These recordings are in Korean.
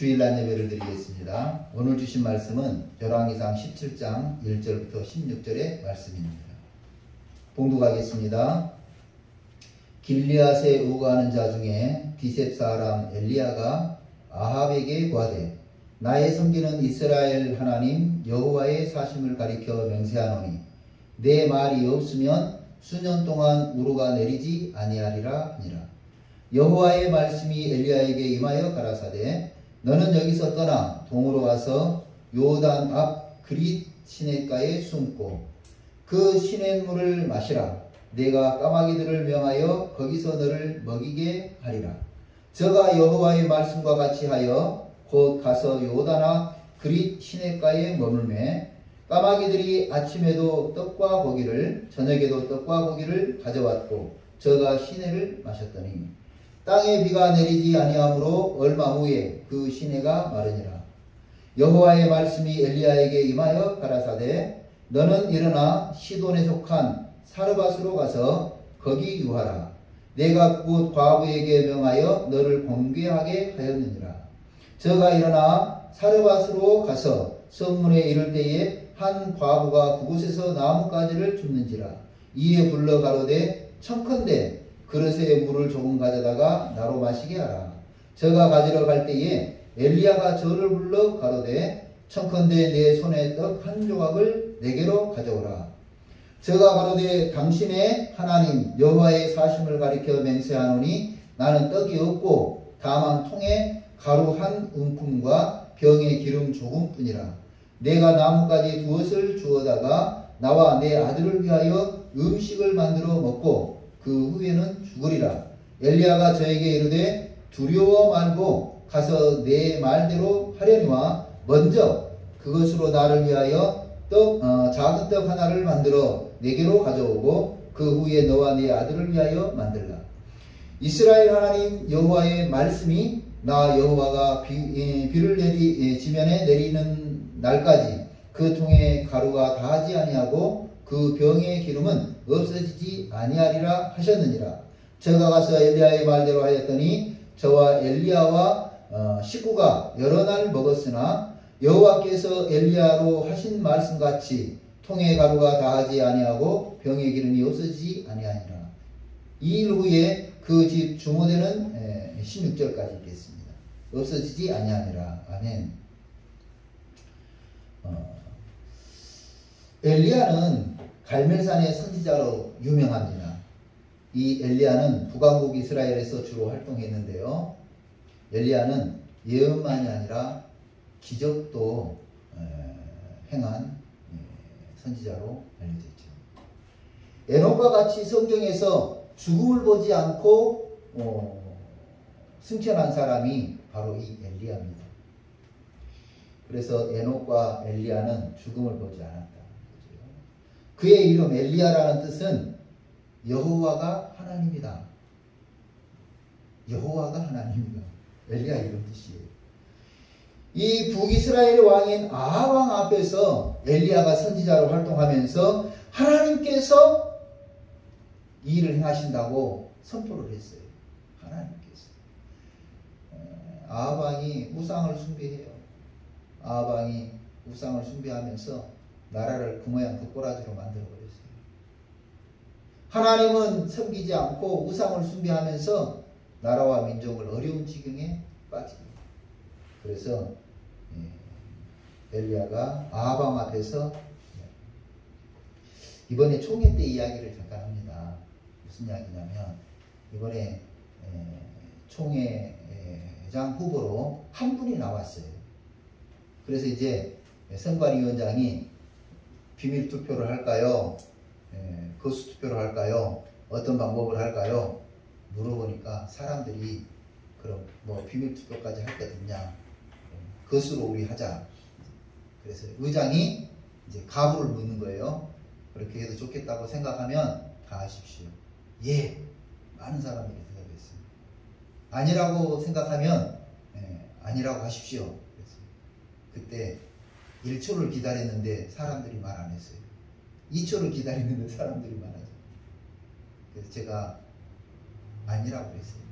주일날 예배를 드리겠습니다. 오늘 주신 말씀은 열왕기상 17장 1절부터 16절의 말씀입니다. 봉독하겠습니다. 길리앗에 우거하는 자 중에 디셉 사람 엘리야가 아합에게 고하되 나의 섬기는 이스라엘 하나님 여호와의 사심을 가리켜 맹세하노니 내 말이 없으면 수년 동안 우루가 내리지 아니하리라 하니라. 여호와의 말씀이 엘리야에게 임하여 가라사대 너는 여기서 떠나 동으로 와서 요단 앞 그릿 시냇가에 숨고 그 시냇물을 마시라. 내가 까마귀들을 명하여 거기서 너를 먹이게 하리라. 저가 여호와의 말씀과 같이 하여 곧 가서 요단 앞 그릿 시냇가에 머물매 까마귀들이 아침에도 떡과 고기를 저녁에도 떡과 고기를 가져왔고 저가 시내를 마셨더니 땅에 비가 내리지 아니하므로 얼마 후에 그 시내가 마르니라. 여호와의 말씀이 엘리야에게 임하여 가라사대 너는 일어나 시돈에 속한 사르밧으로 가서 거기 유하라. 내가 곧 과부에게 명하여 너를 공개하게 하였느니라. 저가 일어나 사르밧으로 가서 성문에 이를 때에 한 과부가 그곳에서 나뭇가지를 줍는지라. 이에 불러 가로되 청컨대 그릇에 물을 조금 가져다가 나로 마시게 하라. 저가 가지러 갈 때에 엘리야가 저를 불러 가로되 청컨대 내 손에 떡 한 조각을 내게로 가져오라. 저가 가로되 당신의 하나님 여호와의 사심을 가리켜 맹세하노니 나는 떡이 없고 다만 통에 가루 한 움큼과 병에 기름 조금뿐이라. 내가 나뭇가지 두엇을 주어다가 나와 내 아들을 위하여 음식을 만들어 먹고 그 후에는 죽으리라. 엘리야가 저에게 이르되 두려워 말고 가서 내 말대로 하려니와 먼저 그것으로 나를 위하여 작은 떡 하나를 만들어 내게로 가져오고 그 후에 너와 네 아들을 위하여 만들라. 이스라엘 하나님 여호와의 말씀이 나 여호와가 비를 지면에 내리는 날까지 그 통에 가루가 다하지 아니하고 그 병의 기름은 없어지지 아니하리라 하셨느니라. 저가 가서 엘리야의 말대로 하였더니 저와 엘리야와 식구가 여러 날 먹었으나 여호와께서 엘리야로 하신 말씀같이 통에 가루가 다하지 아니하고 병의 기름이 없어지지 아니하니라. 이 일 후에 그 집 주모되는 16절까지 읽겠습니다. 없어지지 아니하니라. 아멘. 엘리야는 갈멜산의 선지자로 유명합니다. 이 엘리야는 북왕국 이스라엘에서 주로 활동했는데요. 엘리야는 예언만이 아니라 기적도 행한 선지자로 알려져 있죠. 에녹과 같이 성경에서 죽음을 보지 않고 승천한 사람이 바로 이 엘리야입니다. 그래서 에녹과 엘리야는 죽음을 보지 않았다. 그의 이름 엘리야라는 뜻은 여호와가 하나님이다. 여호와가 하나님이다. 엘리야 이름 뜻이에요. 이 북이스라엘의 왕인 아합 왕 앞에서 엘리야가 선지자로 활동하면서 하나님께서 이 일을 행하신다고 선포를 했어요. 하나님께서. 아합 왕이 우상을 숭배해요. 아합 왕이 우상을 숭배하면서 나라를 그 모양 그 꼬라지로 만들어버렸어요. 하나님은 섬기지 않고 우상을 숭배하면서 나라와 민족을 어려운 지경에 빠지게. 그래서 엘리야가 아합 왕 앞에서 이번에 총회 때 이야기를 잠깐 합니다. 무슨 이야기냐면 이번에 총회장 후보로 한 분이 나왔어요. 그래서 이제 선관위원장이 비밀 투표를 할까요? 거수 투표를 할까요? 어떤 방법을 할까요? 물어보니까 사람들이 그럼 뭐 비밀 투표까지 할 거든요. 거수로 우리 하자. 그래서 의장이 이제 가부를 묻는 거예요. 그렇게 해도 좋겠다고 생각하면 다 하십시오. 예, 많은 사람들이 대답했습니다. 아니라고 생각하면 아니라고 하십시오. 그래서 그때 1초를 기다렸는데 사람들이 말 안 했어요. 2초를 기다리는데 사람들이 말하죠. 그래서 제가 아니라고 했어요.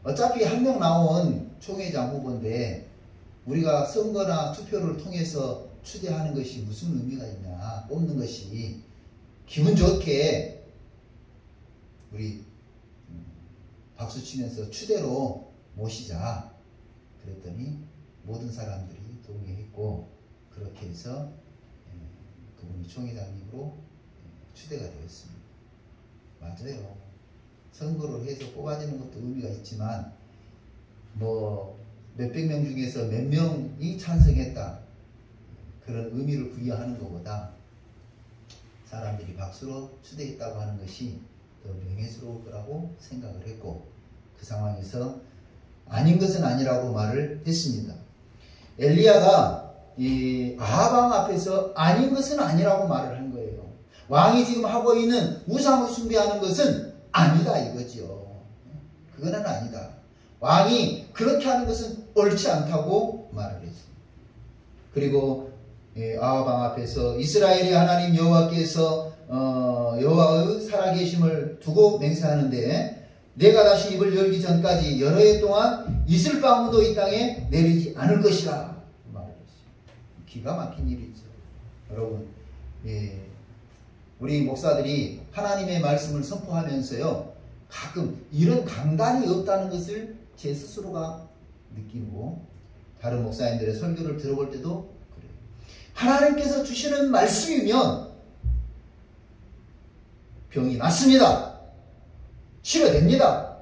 어차피 한 명 나온 총회장 후보인데 우리가 선거나 투표를 통해서 추대하는 것이 무슨 의미가 있냐. 뽑는 것이 기분 좋게 우리 박수 치면서 추대로 모시자. 그랬더니 모든 사람들이 동의했고 그렇게 해서 그분이 총회장님으로 추대가 되었습니다. 맞아요. 선거를 해서 뽑아지는 것도 의미가 있지만 뭐 몇백 명 중에서 몇 명이 찬성했다. 그런 의미를 부여하는 것보다 사람들이 박수로 추대했다고 하는 것이 더 명예스러울 거라고 생각을 했고 그 상황에서 아닌 것은 아니라고 말을 했습니다. 엘리야가 이 아합 왕 앞에서 아닌 것은 아니라고 말을 한 거예요. 왕이 지금 하고 있는 우상을 숭배하는 것은 아니다 이거죠. 그거는 아니다. 왕이 그렇게 하는 것은 옳지 않다고 말을 했습니다. 그리고 아합 왕 앞에서 이스라엘의 하나님 여호와께서 여호와의 살아계심을 두고 맹세하는데 내가 다시 입을 열기 전까지 여러 해 동안 이슬 방울도 이 땅에 내리지 않을 것이라 말을 했어요. 기가 막힌 일이죠. 여러분, 우리 목사들이 하나님의 말씀을 선포하면서요 가끔 이런 강단이 없다는 것을 제 스스로가 느끼고 다른 목사님들의 설교를 들어볼 때도 그래요. 하나님께서 주시는 말씀이면 병이 낫습니다. 치료됩니다.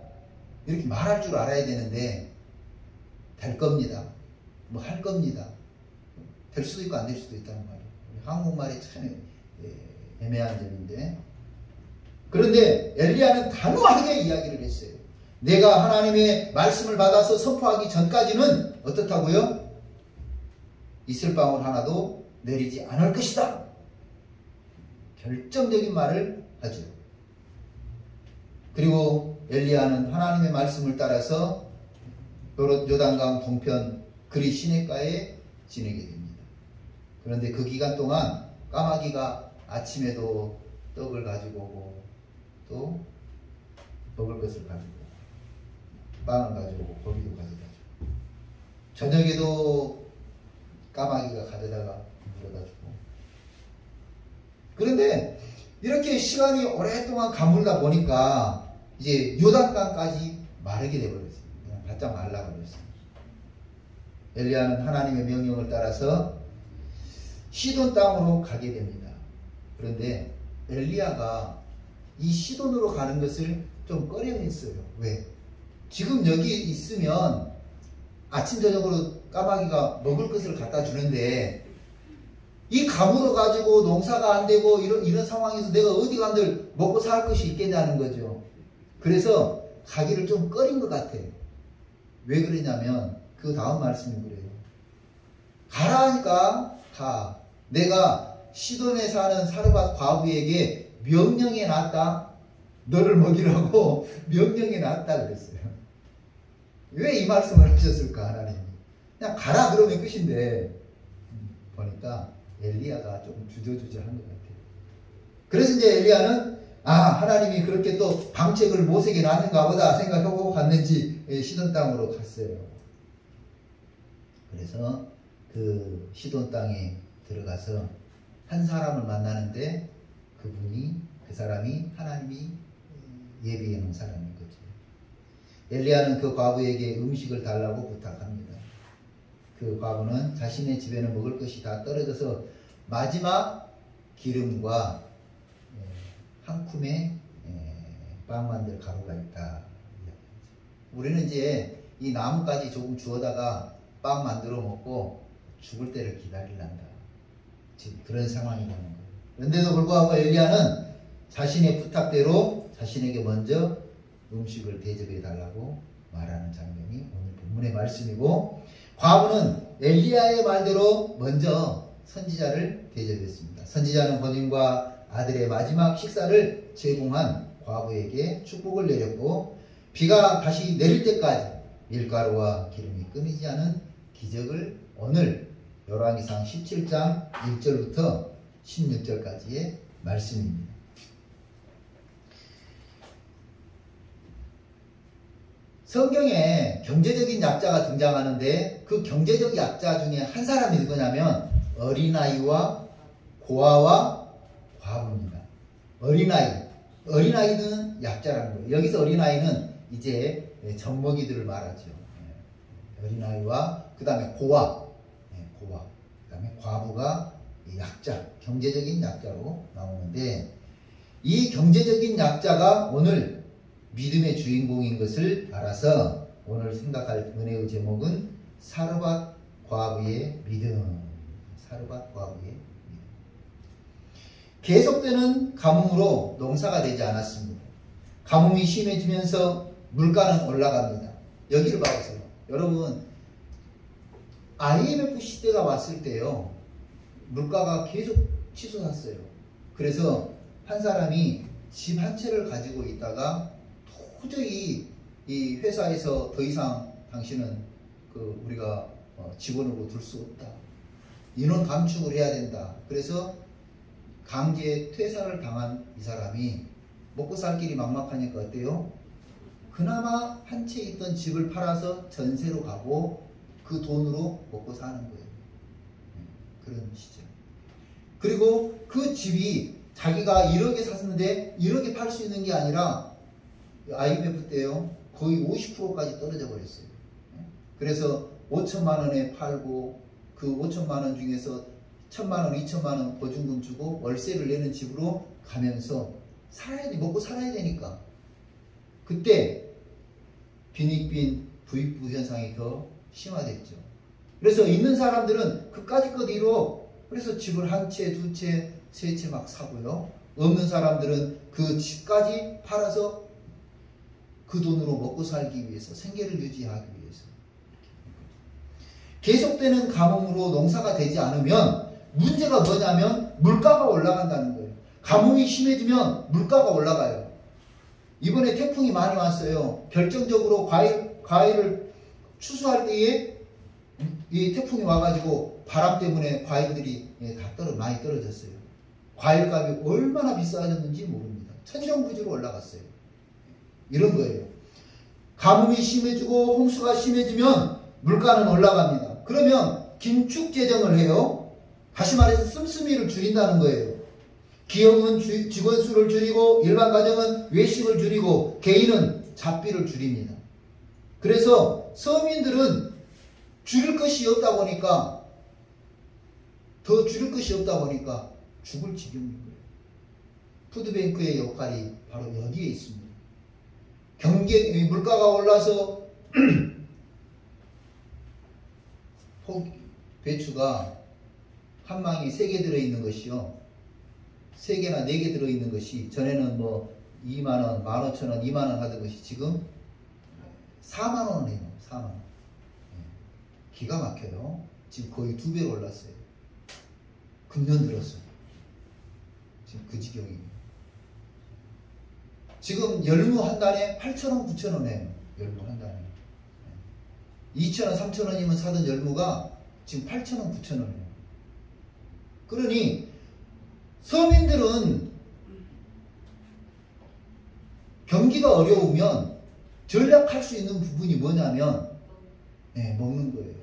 이렇게 말할 줄 알아야 되는데 될 겁니다. 뭐 할 겁니다. 될 수도 있고 안 될 수도 있다는 말이에요. 한국말이 참 애매한 점인데 그런데 엘리야는 단호하게 이야기를 했어요. 내가 하나님의 말씀을 받아서 선포하기 전까지는 어떻다고요? 이슬방울 하나도 내리지 않을 것이다. 결정적인 말을 하죠. 그리고 엘리야는 하나님의 말씀을 따라서 요단강 동편 그리 시냇가에 지내게 됩니다. 그런데 그 기간 동안 까마귀가 아침에도 떡을 가지고 오고 또 먹을 것을 가지고 오고 빵을 가지고 오고 고기도 가져다 주고 저녁에도 까마귀가 가져다가 물어다 주고 그런데 이렇게 시간이 오랫동안 가물다 보니까 이제 요단강까지 마르게 되어버렸어요. 그냥 바짝 말라버렸어요. 엘리야는 하나님의 명령을 따라서 시돈 땅으로 가게 됩니다. 그런데 엘리야가 이 시돈으로 가는 것을 좀 꺼려했어요. 왜? 지금 여기 있으면 아침 저녁으로 까마귀가 먹을 것을 갖다 주는데 이 가물어 가지고 농사가 안 되고 이런 상황에서 내가 어디 간들 먹고 살 것이 있겠냐는 거죠. 그래서 가기를 좀 꺼린 것 같아요. 왜 그러냐면 그 다음 말씀이 그래요. 가라 하니까 가. 내가 시돈에 사는 사르밧 과부에게 명령해 놨다. 너를 먹이라고 명령해 놨다 그랬어요. 왜 이 말씀을 하셨을까 하나님이. 그냥 가라 그러면 끝인데 보니까 엘리야가 조금 주저주저한 것 같아요. 그래서 이제 엘리야는 하나님이 그렇게 또 방책을 모색해 놨는가 보다 생각하고 갔는지 시돈 땅으로 갔어요. 그래서 그 시돈 땅에 들어가서 한 사람을 만나는데 그 사람이 하나님이 예비해 놓은 사람인 거죠. 엘리야는 그 과부에게 음식을 달라고 부탁합니다. 그 과부는 자신의 집에는 먹을 것이 다 떨어져서 마지막 기름과 한 쿰의 빵 만들 가루가 있다. 우리는 이제 이 나무까지 조금 주워다가 빵 만들어 먹고 죽을 때를 기다리란다. 지금 그런 상황이라는 거예요. 그런데도 불구하고 엘리야는 자신의 부탁대로 자신에게 먼저 음식을 대접해 달라고 말하는 장면이 오늘 본문의 말씀이고 과부는 엘리야의 말대로 먼저 선지자를 대접했습니다. 선지자는 본인과 아들의 마지막 식사를 제공한 과부에게 축복을 내렸고 비가 다시 내릴 때까지 밀가루와 기름이 끊이지 않은 기적을 오늘 열왕기상 17장 1절부터 16절까지의 말씀입니다. 성경에 경제적인 약자가 등장하는데 그 경제적 약자 중에 한 사람이 누구냐면 어린아이와 고아와 과부입니다. 어린아이는 약자라는 거예요. 여기서 어린아이는 이제 젖먹이들을 말하죠. 어린아이와 그 다음에 고아, 그 다음에 과부가 약자, 경제적인 약자로 나오는데 이 경제적인 약자가 오늘 믿음의 주인공인 것을 알아서 오늘 생각할 은혜의 제목은 사르밧 과부의 믿음. 사르밧 과부의 믿음. 계속되는 가뭄으로 농사가 되지 않았습니다. 가뭄이 심해지면서 물가는 올라갑니다. 여기를 봐보세요. 여러분, IMF 시대가 왔을 때요, 물가가 계속 치솟았어요. 그래서 한 사람이 집 한 채를 가지고 있다가 도저히 이 회사에서 더 이상 당신은 우리가 직원으로 둘 수 없다. 인원 감축을 해야 된다. 그래서 강제 퇴사를 당한 이 사람이 먹고 살 길이 막막하니까 어때요? 그나마 한 채 있던 집을 팔아서 전세로 가고 그 돈으로 먹고 사는 거예요. 그런 시절. 그리고 그 집이 자기가 1억에 샀는데 1억에 팔 수 있는 게 아니라 IMF 때요 거의 50%까지 떨어져 버렸어요. 그래서 5천만 원에 팔고 그 5천만 원 중에서 1천만 원, 2천만 원 보증금 주고 월세를 내는 집으로 가면서 먹고 살아야 되니까 그때 빈익빈 부익부 현상이 더 심화됐죠. 그래서 있는 사람들은 그까짓 것 이로 그래서 집을 한 채, 두 채, 세 채 막 사고요. 없는 사람들은 그 집까지 팔아서 그 돈으로 먹고 살기 위해서, 생계를 유지하기 위해서. 계속되는 가뭄으로 농사가 되지 않으면 문제가 뭐냐면 물가가 올라간다는 거예요. 가뭄이 심해지면 물가가 올라가요. 이번에 태풍이 많이 왔어요. 결정적으로 과일을 추수할 때에 이 태풍이 와가지고 바람 때문에 과일들이 다 많이 떨어졌어요. 과일값이 얼마나 비싸졌는지 모릅니다. 천정부지로 올라갔어요. 이런 거예요. 가뭄이 심해지고 홍수가 심해지면 물가는 올라갑니다. 그러면 긴축 재정을 해요. 다시 말해서 씀씀이를 줄인다는 거예요. 기업은 직원 수를 줄이고 일반 가정은 외식을 줄이고 개인은 잡비를 줄입니다. 그래서 서민들은 줄일 것이 없다 보니까 더 줄일 것이 없다 보니까 죽을 지경인 거예요. 푸드뱅크의 역할이 바로 여기에 있습니다. 물가가 올라서 배추가 한 망이 3개 들어있는 것이요. 3개나 4개 들어있는 것이 전에는 뭐 2만원, 15,000원, 2만원 하던 것이 지금 4만원 해요. 4만원. 기가 막혀요. 지금 거의 2배로 올랐어요. 금년 들었어. 지금 그 지경이에요. 지금 열무 한 단에 8,000원, 9,000원 해요. 열무 한 단에. 2,000원, 3,000원이면 사던 열무가 지금 8,000원, 9,000원이에요. 그러니 서민들은 경기가 어려우면 전략할 수 있는 부분이 뭐냐면 먹는 거예요.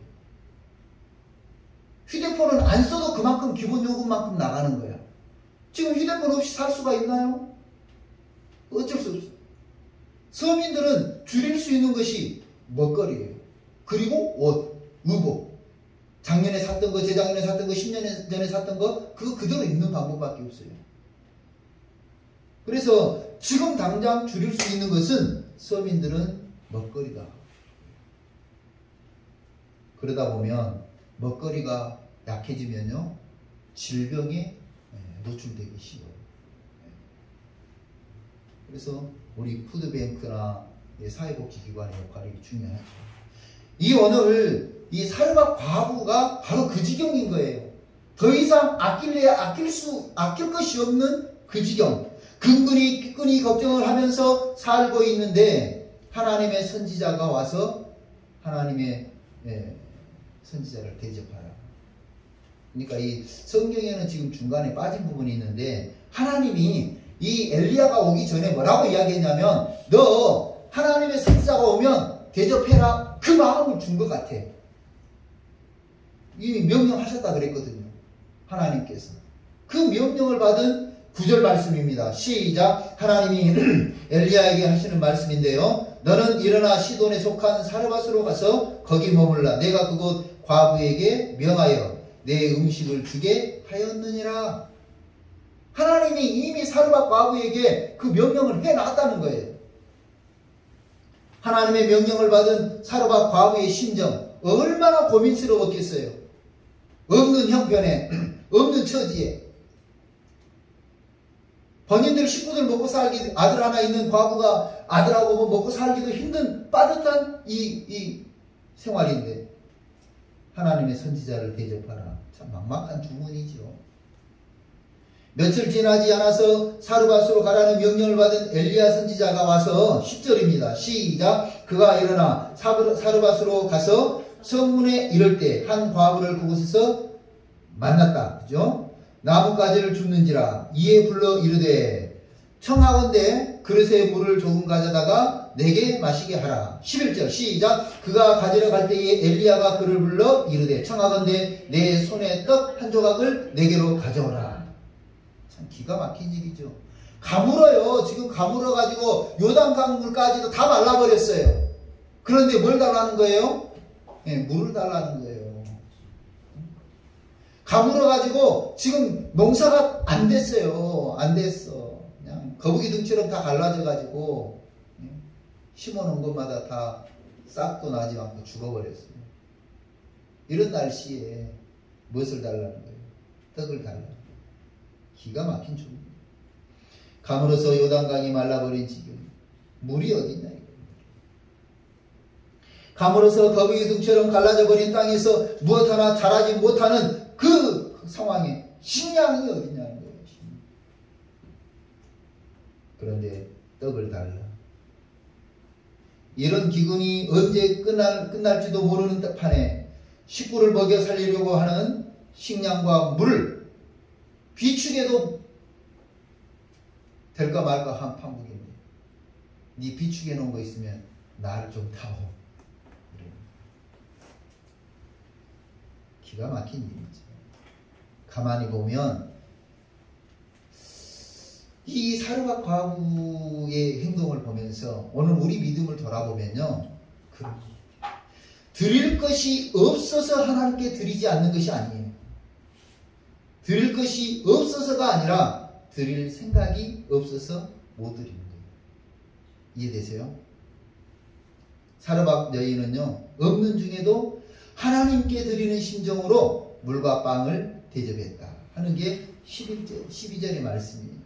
휴대폰은 안 써도 그만큼 기본 요금만큼 나가는 거야. 지금 휴대폰 없이 살 수가 있나요? 어쩔 수 없어. 서민들은 줄일 수 있는 것이 먹거리예요. 그리고 옷, 의복. 작년에 샀던 거, 재작년에 샀던 거, 10년 전에 샀던 거 그거 그대로 입는 방법밖에 없어요. 그래서 지금 당장 줄일 수 있는 것은 서민들은 먹거리다. 그러다 보면 먹거리가 약해지면요 질병에 노출되기 쉬워요. 그래서 우리 푸드뱅크나 사회복지기관의 역할이 중요하죠. 이 오늘 이 사르밧 과부가 바로 그 지경인 거예요. 더 이상 아낄 것이 없는 그 지경. 근근히 걱정을 하면서 살고 있는데 하나님의 선지자가 와서 하나님의 선지자를 대접하라. 그러니까 이 성경에는 지금 중간에 빠진 부분이 있는데 하나님이 이 엘리야가 오기 전에 뭐라고 이야기했냐면 너 하나님의 선지자가 오면 대접해라 그 마음을 준 것 같아. 이미 명령하셨다 그랬거든요. 하나님께서. 그 명령을 받은 9절 말씀입니다. 시작. 하나님이 엘리야에게 하시는 말씀인데요. 너는 일어나 시돈에 속한 사르밧으로 가서 거기 머물라. 내가 그곳 과부에게 명하여 내 음식을 주게 하였느니라. 하나님이 이미 사르밧 과부에게 그 명령을 해놨다는 거예요. 하나님의 명령을 받은 사르밧 과부의 심정 얼마나 고민스러웠겠어요. 없는 형편에 없는 처지에 본인들 식구들 먹고 살기, 아들 하나 있는 과부가 아들하고 먹고 살기도 힘든 빠듯한 이 생활인데 하나님의 선지자를 대접하라. 참 막막한 주문이죠. 며칠 지나지 않아서 사르밧으로 가라는 명령을 받은 엘리야 선지자가 와서 10절입니다. 시작. 그가 일어나 사르밧으로 가서 성문에 이를 때 한 과부를 그곳에서 만났다. 그죠? 나뭇가지를 줍는지라. 이에 불러 이르되 청하건대 그릇에 물을 조금 가져다가 내게 마시게 하라. 11절 시작. 그가 가지러 갈 때에 엘리야가 그를 불러 이르되 청하건대 내 손에 떡 한 조각을 내게로 가져오라. 참 기가 막힌 일이죠. 가물어요. 지금 가물어가지고 요단강물까지도 다 말라버렸어요. 그런데 뭘 달라는 거예요? 네, 물을 달라는 거예요. 가물어가지고 지금 농사가 안 됐어요. 안 됐어. 그냥 거북이 등처럼 다 갈라져가지고 심어놓은 것마다 다 싹도 나지 않고 죽어버렸어요. 이런 날씨에 무엇을 달라는 거예요? 떡을 달라는 거예요. 기가 막힌 주문. 가물어서 요단강이 말라버린 지금 물이 어딨냐 이거. 가물어서 거북이 등처럼 갈라져버린 땅에서 무엇 하나 자라지 못하는 그 상황에 식량이 어딨냐는 거예요. 그런데 떡을 달라. 이런 기근이 언제 끝날지도 모르는 판에 식구를 먹여 살리려고 하는 식량과 물을 비축해도 될까 말까 한 판국인데 네 비축해 놓은 거 있으면 나를 좀 타오. 기가 막힌 일이죠. 가만히 보면 이 사르밧 과부의 행동을 보면서 오늘 우리 믿음을 돌아보면요. 드릴 것이 없어서 하나님께 드리지 않는 것이 아니에요. 드릴 것이 없어서가 아니라 드릴 생각이 없어서 못 드리는 거예요. 이해되세요? 사르밧 여인은요. 없는 중에도 하나님께 드리는 심정으로 물과 빵을 대접했다 하는 게 12절의 말씀이에요.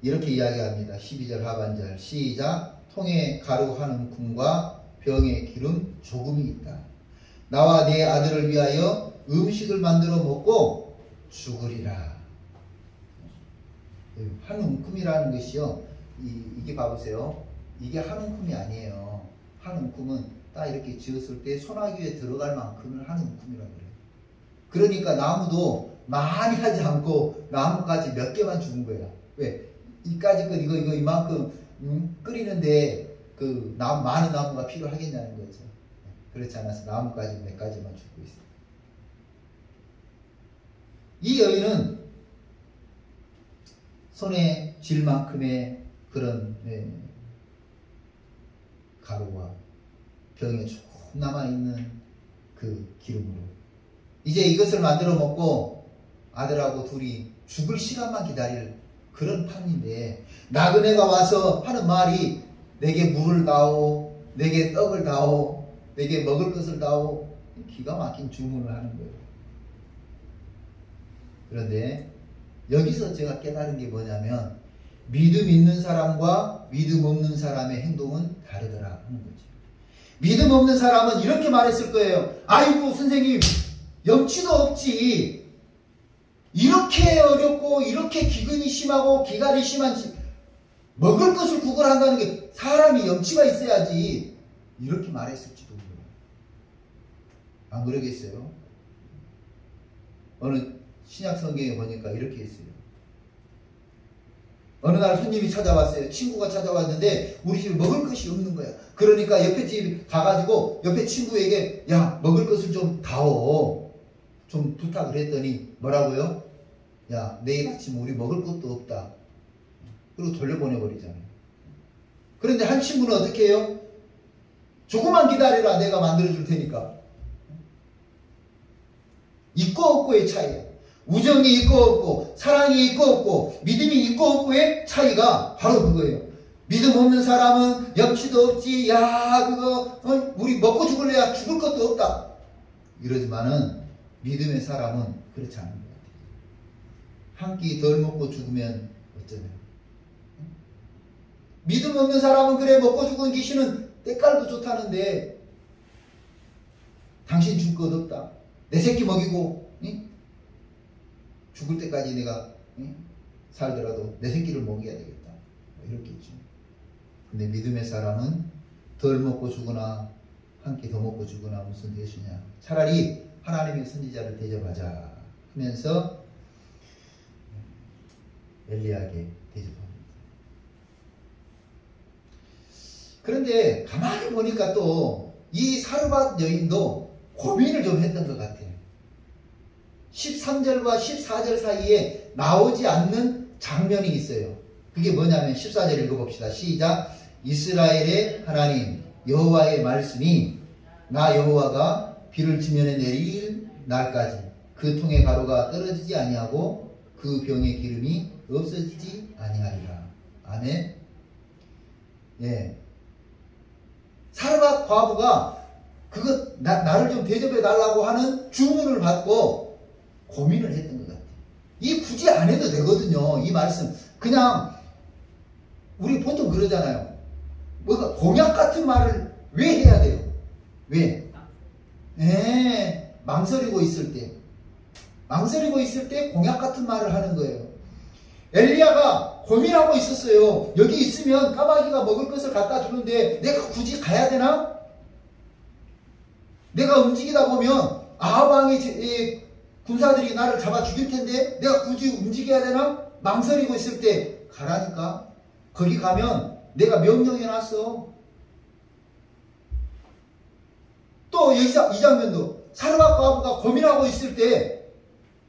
이렇게 이야기합니다. 12절 하반절 시작. 통에 가루 한 움큼과 병에 기름 조금이 있다. 나와 내 아들을 위하여 음식을 만들어 먹고 죽으리라. 한 움큼이라는 것이요. 이게 봐보세요. 이게 한 움큼이 아니에요. 한 움큼은 딱 이렇게 지었을 때 소나기에 들어갈 만큼을 한 움큼이라고 그래요. 그러니까 나무도 많이 하지 않고 나무까지 몇 개만 주는 거야. 왜? 이까지 것 이거 이만큼 끓이는데 그 많은 나무가 필요하겠냐는 거죠. 그렇지 않아서 나무까지 몇 가지만 주고 있어요. 이 여인은 손에 쥘 만큼의 그런 가루와 병에 조금 남아있는 그 기름으로 이제 이것을 만들어 먹고 아들하고 둘이 죽을 시간만 기다릴 그런 판인데 나그네가 와서 하는 말이 내게 물을 다오, 내게 떡을 다오, 내게 먹을 것을 다오. 기가 막힌 주문을 하는 거예요. 그런데 여기서 제가 깨달은 게 뭐냐면 믿음 있는 사람과 믿음 없는 사람의 행동은 다르더라 하는 거죠. 믿음 없는 사람은 이렇게 말했을 거예요. 아이고 선생님 염치도 없지. 이렇게 어렵고 이렇게 기근이 심하고 기갈이 심한 먹을 것을 구걸한다는 게 사람이 염치가 있어야지. 이렇게 말했을지도 몰라요. 안 그러겠어요? 어느 신약 성경에 보니까 이렇게 했어요. 어느 날 손님이 찾아왔어요. 친구가 찾아왔는데 우리 집에 먹을 것이 없는 거야. 그러니까 옆에 집 가가지고 옆에 친구에게 야, 먹을 것을 좀 다오. 좀 부탁을 했더니 뭐라고요? 야, 내일 아침 우리 먹을 것도 없다. 그리고 돌려보내버리잖아요. 그런데 한 친구는 어떻게 해요? 조금만 기다려라. 내가 만들어줄 테니까. 있고 없고의 차이야. 우정이 있고 없고, 사랑이 있고 없고, 믿음이 있고 없고의 차이가 바로 그거예요. 믿음 없는 사람은 염치도 없지, 야, 그거, 우리 먹고 죽을래야 죽을 것도 없다. 이러지만은, 믿음의 사람은 그렇지 않은 것 같아요. 한 끼 덜 먹고 죽으면 어쩌냐. 믿음 없는 사람은 그래, 먹고 죽은 귀신은 때깔도 좋다는데, 당신 줄 것 없다. 내 새끼 먹이고, 응? 죽을 때까지 내가 살더라도 내 새끼를 먹여야 되겠다. 이렇게 있죠. 근데 믿음의 사람은 덜 먹고 죽으나 한 끼 더 먹고 죽으나 무슨 대수냐. 차라리 하나님의 선지자를 대접하자 하면서 엘리야에게 대접합니다. 그런데 가만히 보니까 또 이 사르밧 여인도 고민을 좀 했던 것 같아요. 13절과 14절 사이에 나오지 않는 장면이 있어요. 그게 뭐냐면 14절 읽어봅시다. 시작. 이스라엘의 하나님 여호와의 말씀이 나 여호와가 비를 지면에 내릴 날까지 그 통의 가루가 떨어지지 아니하고 그 병의 기름이 없어지지 아니하리라. 아멘. 예. 사르밧 과부가 그거 나를 좀 대접해 달라고 하는 주문을 받고 고민을 했던 것 같아요. 이 굳이 안 해도 되거든요. 이 말씀 그냥 우리 보통 그러잖아요. 뭐가 공약 같은 말을 왜 해야 돼요? 왜? 망설이고 있을 때 공약 같은 말을 하는 거예요. 엘리야가 고민하고 있었어요. 여기 있으면 까마귀가 먹을 것을 갖다 주는데 내가 굳이 가야 되나? 내가 움직이다 보면 아합 왕의 군사들이 나를 잡아 죽일 텐데 내가 굳이 움직여야 되나? 망설이고 있을 때 가라니까. 거기 가면 내가 명령해놨어. 또 이 장면도 사르밧 과부가 고민하고 있을 때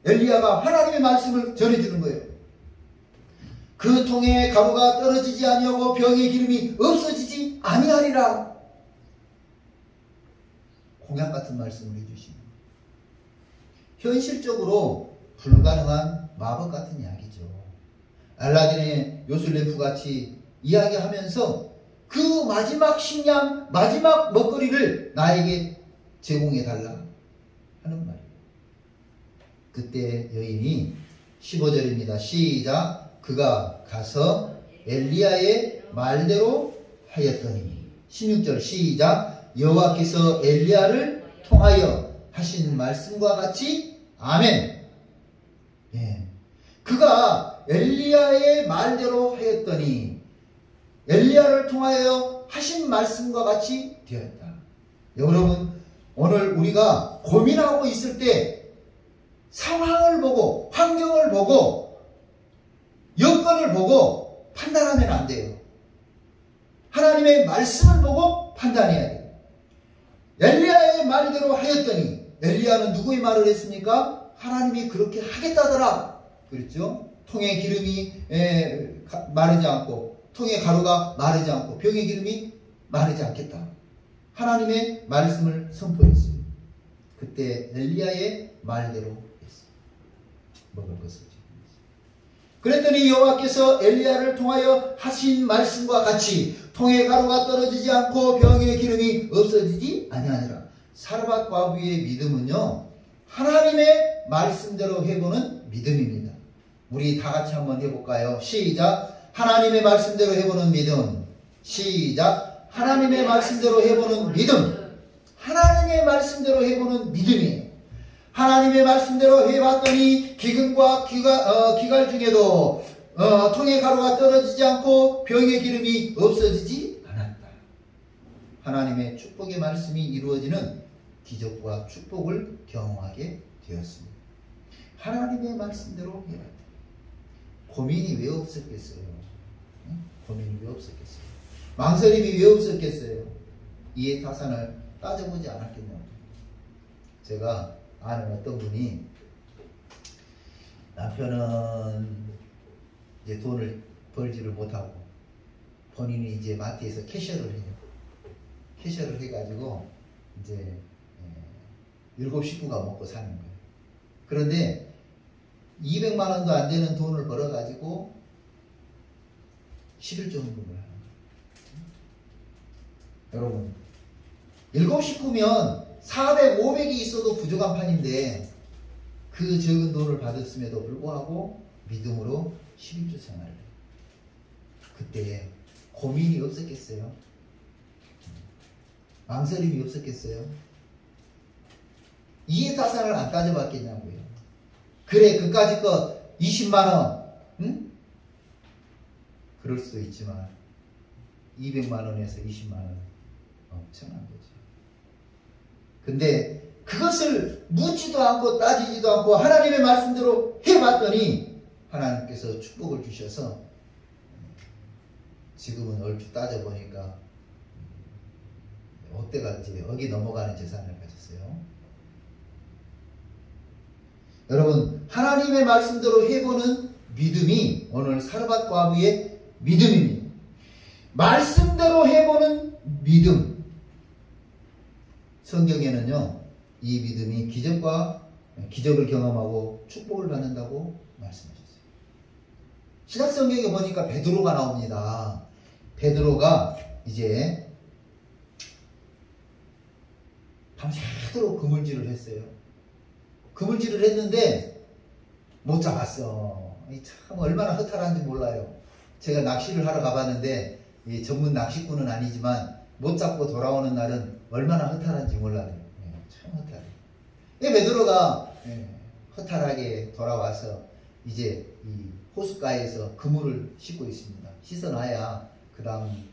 엘리야가 하나님의 말씀을 전해주는 거예요. 그 통에 가루가 떨어지지 아니하고 병의 기름이 없어지지 아니하리라. 공약 같은 말씀을 해주시는 현실적으로 불가능한 마법 같은 이야기죠. 알라딘의 요술램프 같이 이야기하면서 그 마지막 식량, 마지막 먹거리를 나에게 제공해 달라 하는 말이에요. 그때 여인이 15절입니다. 시작. 그가 가서 엘리야의 말대로 하였더니 16절 시작. 여호와께서 엘리야를 통하여 하신 말씀과 같이 아멘. 예. 그가 엘리야의 말대로 하였더니 엘리야를 통하여 하신 말씀과 같이 되었다. 여러분 오늘 우리가 고민하고 있을 때 상황을 보고 환경을 보고 여건을 보고 판단하면 안 돼요. 하나님의 말씀을 보고 판단해야 돼요. 엘리야의 말대로 하였더니 엘리야는 누구의 말을 했습니까? 하나님이 그렇게 하겠다더라. 그랬죠? 통의 기름이 마르지 않고 통의 가루가 마르지 않고 병의 기름이 마르지 않겠다. 하나님의 말씀을 선포했어요. 그때 엘리야의 말대로 했어요. 먹을 것을. 그랬더니 여호와께서 엘리야를 통하여 하신 말씀과 같이 통의 가루가 떨어지지 않고 병의 기름이 없어지지 아니하니라. 사르밧 과부의 믿음은요, 하나님의 말씀대로 해보는 믿음입니다. 우리 다 같이 한번 해볼까요? 시작. 하나님의 말씀대로 해보는 믿음. 시작. 하나님의 말씀대로 해보는 믿음. 하나님의 말씀대로 해보는 믿음이에요. 하나님의 말씀대로 해봤더니 기근과 기갈 중에도 통의 가루가 떨어지지 않고 병의 기름이 없어지지 않았다. 하나님의 축복의 말씀이 이루어지는 기적과 축복을 경험하게 되었습니다. 하나님의 말씀대로 해봤다. 고민이 왜 없었겠어요? 고민이 왜 없었겠어요? 망설임이 왜 없었겠어요? 이해 타산을 따져보지 않았겠냐고. 제가 아는 어떤 분이 남편은 이제 돈을 벌지를 못하고 본인이 이제 마트에서 캐셔를 해요. 캐셔를 해가지고 이제 7 식구가 먹고 사는 거예요. 그런데 200만 원도 안 되는 돈을 벌어가지고 11조 헌금을 하는 거예요. 여러분, 7 식구면 400, 500이 있어도 부족한 판인데 그 적은 돈을 받았음에도 불구하고 믿음으로 11조 생활을 해요. 그때 고민이 없었겠어요? 망설임이 없었겠어요? 이해타산을 안 따져봤겠냐고요. 그래, 그까짓 거 20만원, 응? 그럴 수도 있지만 200만원에서 20만원 엄청난 거죠. 근데 그것을 묻지도 않고 따지지도 않고 하나님의 말씀대로 해봤더니 하나님께서 축복을 주셔서 지금은 얼핏 따져보니까 어때가 이제 어기 넘어가는 재산을 가졌어요. 여러분, 하나님의 말씀대로 해보는 믿음이 오늘 사르밧 과부의 믿음입니다. 말씀대로 해보는 믿음. 성경에는요, 이 믿음이 기적을 경험하고 축복을 받는다고 말씀하셨어요. 신약성경에 보니까 베드로가 나옵니다. 베드로가 이제 밤새도록 그물질을 했어요. 그물질을 했는데 못 잡았어. 참 얼마나 허탈한지 몰라요. 제가 낚시를 하러 가봤는데 전문 낚시꾼은 아니지만 못 잡고 돌아오는 날은 얼마나 허탈한지 몰라요. 참 허탈해요. 베드로가 허탈하게 돌아와서 이제 이 호숫가에서 그물을 씻고 있습니다. 씻어놔야 그 다음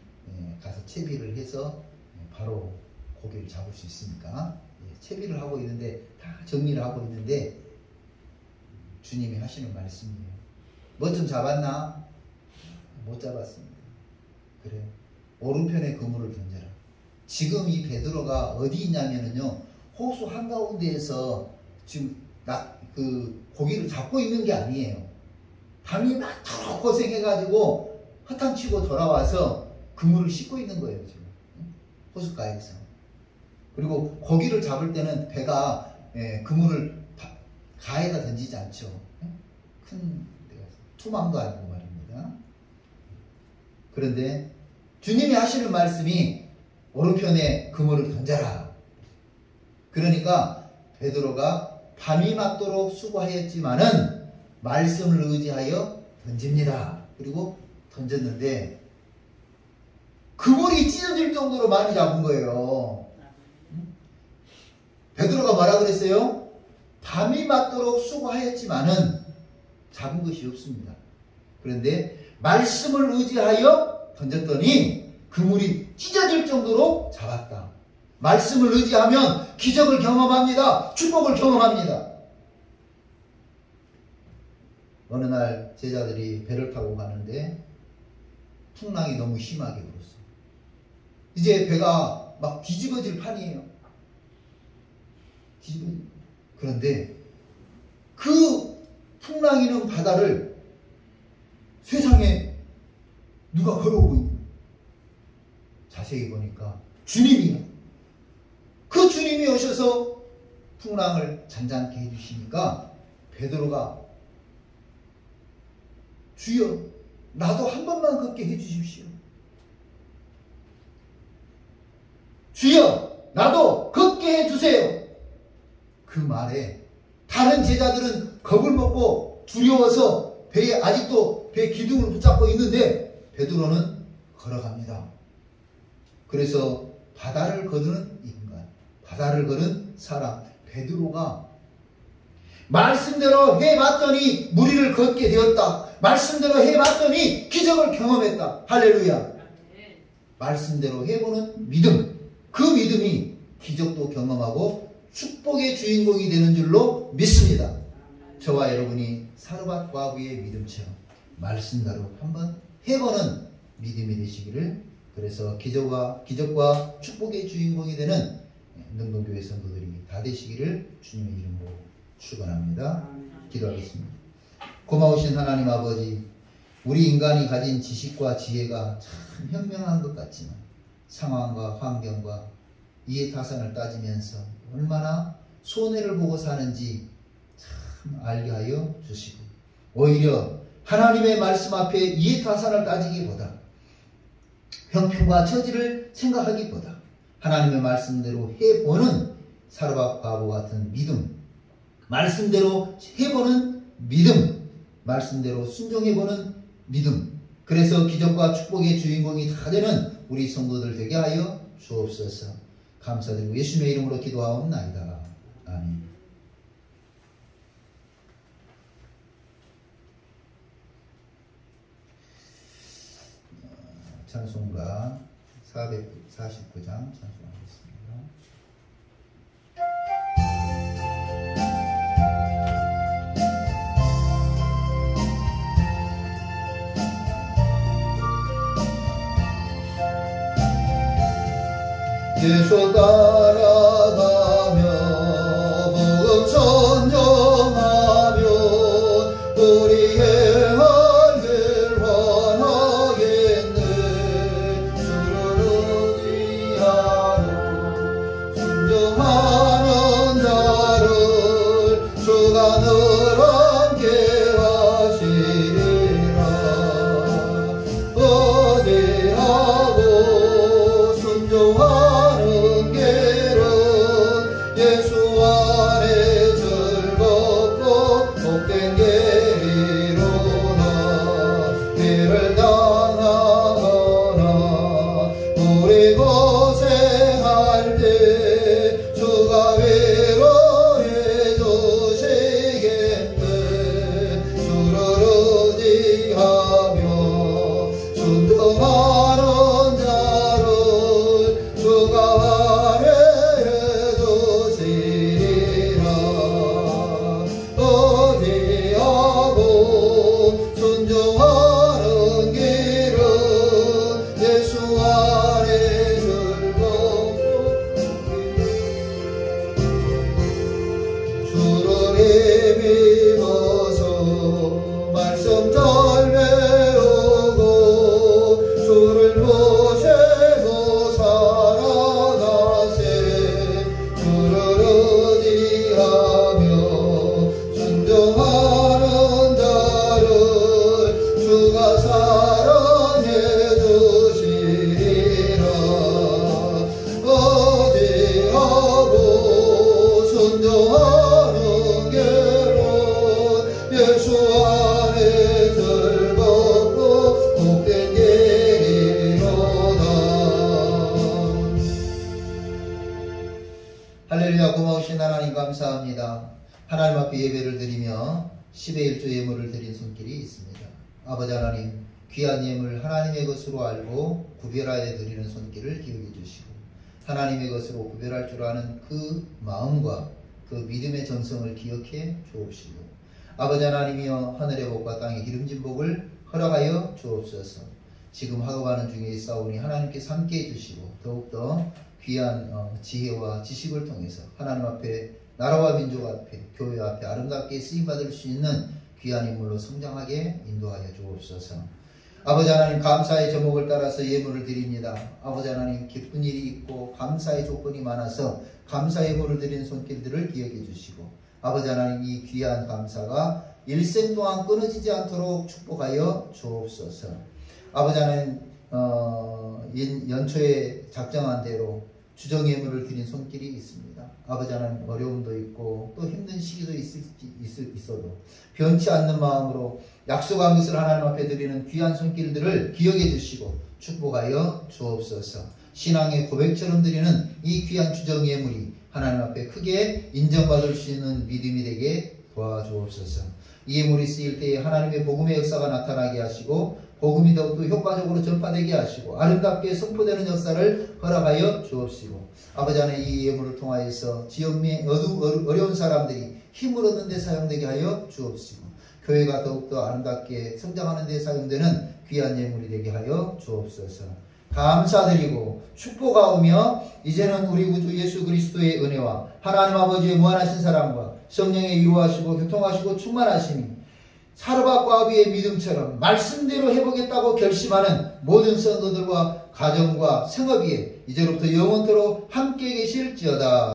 가서 채비를 해서 바로 고기를 잡을 수 있으니까 채비를 하고 있는데 다 정리를 하고 있는데 주님이 하시는 말씀이에요. 뭐 좀 잡았나? 못 잡았습니다. 그래, 오른편에 그물을 던져라. 지금 이 베드로가 어디 있냐면요, 호수 한가운데에서 지금 그 고기를 잡고 있는 게 아니에요. 밤이 많도록 고생해가지고 허탕치고 돌아와서 그물을 씻고 있는 거예요, 지금 호숫가에서. 그리고 고기를 잡을 때는 배가 그물을 가에다 던지지 않죠. 큰 투망도 아니고 말입니다. 그런데 주님이 하시는 말씀이 오른편에 그물을 던져라. 그러니까 베드로가 밤이 맞도록 수고하였지만은 말씀을 의지하여 던집니다. 그리고 던졌는데 그물이 찢어질 정도로 많이 잡은 거예요. 베드로가 뭐라 그랬어요? 밤이 맞도록 수고하였지만은 잡은 것이 없습니다. 그런데 말씀을 의지하여 던졌더니 그물이 찢어질 정도로 잡았다. 말씀을 의지하면 기적을 경험합니다. 축복을 경험합니다. 어느 날 제자들이 배를 타고 가는데 풍랑이 너무 심하게 불었어요. 이제 배가 막 뒤집어질 판이에요. 그런데 그 풍랑이는 바다를 세상에 누가 걸어오고 있는, 자세히 보니까 주님이요. 그 주님이 오셔서 풍랑을 잔잔케 해주시니까 베드로가 주여, 나도 한 번만 걷게 해주십시오. 주여, 나도 걷게 해주세요. 그 말에 다른 제자들은 겁을 먹고 두려워서 배에 아직도 배 기둥을 붙잡고 있는데 베드로는 걸어갑니다. 그래서 바다를 거두는 인간, 바다를 거는 사람 베드로가 말씀대로 해봤더니 무리를 걷게 되었다. 말씀대로 해봤더니 기적을 경험했다. 할렐루야. 말씀대로 해보는 믿음, 그 믿음이 기적도 경험하고 축복의 주인공이 되는 줄로 믿습니다. 저와 여러분이 사르밧 과부의 믿음처럼 말씀대로 한번 해보는 믿음이 되시기를, 그래서 기적과 축복의 주인공이 되는 능동교회 성도들이 다 되시기를 주님의 이름으로 축원합니다. 기도하겠습니다. 고마우신 하나님 아버지, 우리 인간이 가진 지식과 지혜가 참 현명한 것 같지만 상황과 환경과 이해타산을 따지면서 얼마나 손해를 보고 사는지 참 알게 하여 주시고, 오히려 하나님의 말씀 앞에 이해타산을 따지기보다 형편과 처지를 생각하기보다 하나님의 말씀대로 해보는 사르밧 바보 같은 믿음, 말씀대로 해보는 믿음, 말씀대로 순종해보는 믿음, 그래서 기적과 축복의 주인공이 다 되는 우리 성도들 되게 하여 주옵소서. 감사드리고 예수님의 이름으로 기도하옵나이다. 아멘. 찬송가 449장 찬송하겠습니다. 예수 따라가며 복음 전정하며 우리의 할 길 원하겠네. 주를 의지하고 순종하는 자를 주가 늘 함께 하시리라. 어디하고 순종하는 할렐루야. 고마우신 하나님 감사합니다. 하나님 앞에 예배를 드리며 10의 1조 예물을 드린 손길이 있습니다. 아버지 하나님, 귀한 예물 하나님의 것으로 알고 구별하여 드리는 손길을 기억해 주시고, 하나님의 것으로 구별할 줄 아는 그 마음과 그 믿음의 정성을 기억해 주옵시고, 아버지 하나님이여 하늘의 복과 땅의 기름진 복을 허락하여 주옵소서. 지금 학업하는 중에 있사오니 하나님께서 함께 해주시고 더욱더 귀한 지혜와 지식을 통해서 하나님 앞에, 나라와 민족 앞에, 교회 앞에 아름답게 쓰임받을 수 있는 귀한 인물로 성장하게 인도하여 주옵소서. 아버지 하나님, 감사의 제목을 따라서 예물을 드립니다. 아버지 하나님, 기쁜 일이 있고 감사의 조건이 많아서 감사 예물을 드린 손길들을 기억해 주시고, 아버지 하나님, 이 귀한 감사가 일생 동안 끊어지지 않도록 축복하여 주옵소서. 아버지 하나님, 연초에 작정한 대로 주정 예물을 드린 손길이 있습니다. 아버지 하나님, 어려움도 있고 또 힘든 시기도 있어도 변치 않는 마음으로 약속한 것을 하나님 앞에 드리는 귀한 손길들을 기억해 주시고 축복하여 주옵소서. 신앙의 고백처럼 드리는 이 귀한 주정 예물이 하나님 앞에 크게 인정받을 수 있는 믿음이 되게 도와주옵소서. 이 예물이 쓰일 때에 하나님의 복음의 역사가 나타나게 하시고 복음이 더욱더 효과적으로 전파되게 하시고 아름답게 선포되는 역사를 허락하여 주옵시고, 아버지 하나님, 이 예물을 통하여서 지역의 어려운 사람들이 힘을 얻는 데 사용되게 하여 주옵시고, 교회가 더욱더 아름답게 성장하는 데 사용되는 귀한 예물이 되게 하여 주옵소서. 감사드리고 축복하오며 이제는 우리 구주 예수 그리스도의 은혜와 하나님 아버지의 무한하신 사랑과 성령의 위로하시고 교통하시고 충만하심이 사르밧과 아비의 믿음처럼 말씀대로 해보겠다고 결심하는 모든 성도들과 가정과 생업 위에 이제로부터 영원토록 함께 계실지어다.